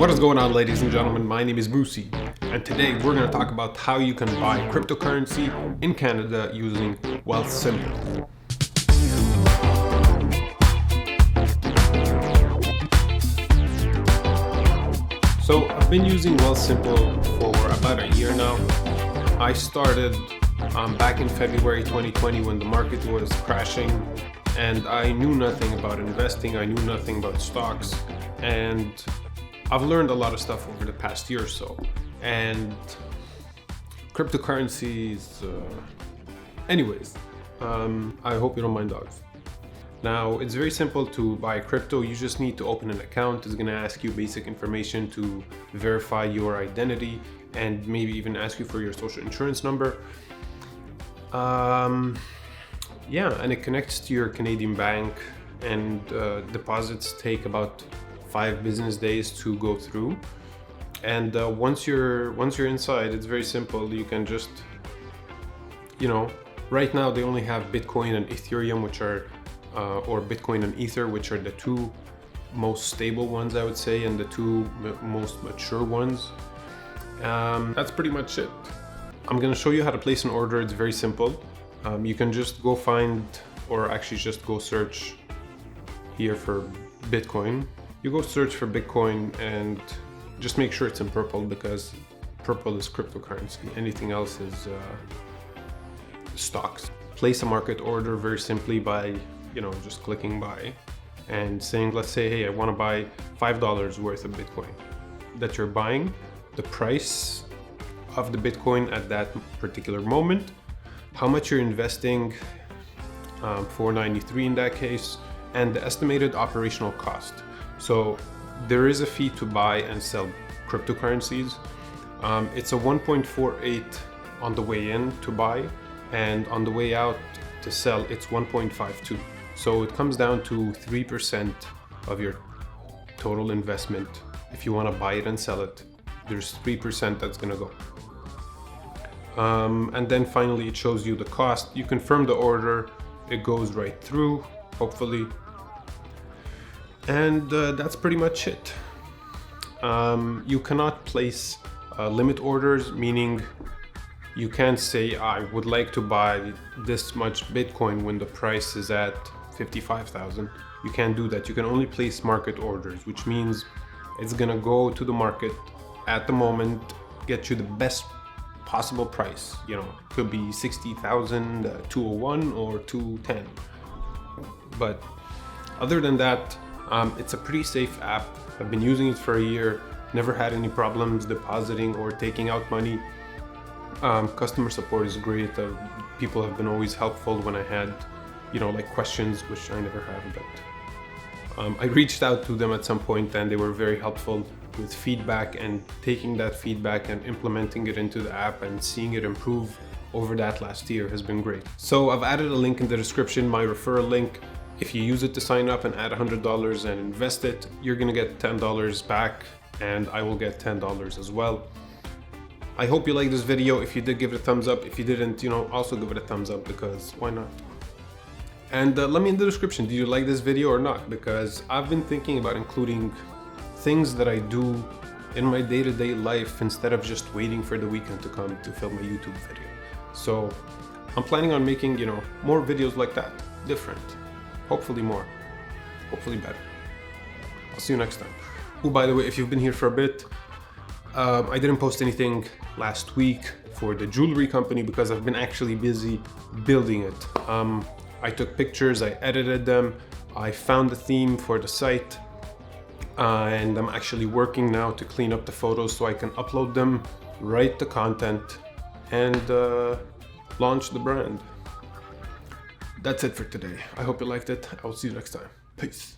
What is going on, ladies and gentlemen? My name is Boosie, and today we're going to talk about how you can buy cryptocurrency in Canada using Wealthsimple. So I've been using Wealthsimple for about a year now. I started back in February 2020 when the market was crashing, and I knew nothing about investing. I knew nothing about stocks, and I've learned a lot of stuff over the past year or so. And cryptocurrencies, anyways, I hope you don't mind dogs. Now, it's very simple to buy crypto. You just need to open an account. It's going to ask you basic information to verify your identity and maybe even ask you for your social insurance number. Yeah, and it connects to your Canadian bank, and deposits take about 5 business days to go through. And once you're inside, it's very simple. You can just, right now they only have Bitcoin and Ethereum, which are or Bitcoin and Ether, which are the two most stable ones, I would say, and the two most mature ones. That's pretty much it. I'm going to show you how to place an order. It's very simple. You can just go find, or actually just go search here for Bitcoin. You go search for Bitcoin and just make sure it's in purple, because purple is cryptocurrency. Anything else is stocks. Place a market order very simply by just clicking buy and saying, let's say, hey, I want to buy $5 worth of Bitcoin that you're buying, the price of the Bitcoin at that particular moment, how much you're investing, $4.93 in that case, and the estimated operational cost. So there is a fee to buy and sell cryptocurrencies. It's a 1.48 on the way in to buy, and on the way out to sell, it's 1.52. So it comes down to 3% of your total investment. If you want to buy it and sell it, there's 3% that's going to go. And then finally, it shows you the cost. You confirm the order, it goes right through, hopefully. And that's pretty much it. You cannot place limit orders, meaning you can't say, I would like to buy this much Bitcoin when the price is at 55,000. You can't do that. You can only place market orders, which means it's gonna go to the market at the moment, get you the best possible price. Could be 60,000, 201 or 210. But other than that, it's a pretty safe app. I've been using it for a year, never had any problems depositing or taking out money. Customer support is great. People have been always helpful when I had, questions, which I never have, but I reached out to them at some point and they were very helpful with feedback, and taking that feedback and implementing it into the app and seeing it improve over that last year has been great. So I've added a link in the description, my referral link. If you use it to sign up and add $100 and invest it, you're gonna get $10 back, and I will get $10 as well. I hope you liked this video. If you did, give it a thumbs up. If you didn't, also give it a thumbs up, because why not? And let me in the description, do you like this video or not? Because I've been thinking about including things that I do in my day-to-day life instead of just waiting for the weekend to come to film a YouTube video. So I'm planning on making, more videos like that, different. Hopefully more, hopefully better. I'll see you next time. Oh, by the way, if you've been here for a bit, I didn't post anything last week for the jewelry company because I've been actually busy building it. I took pictures, I edited them, I found the theme for the site, and I'm actually working now to clean up the photos so I can upload them, write the content, and launch the brand. That's it for today. I hope you liked it. I'll see you next time. Peace.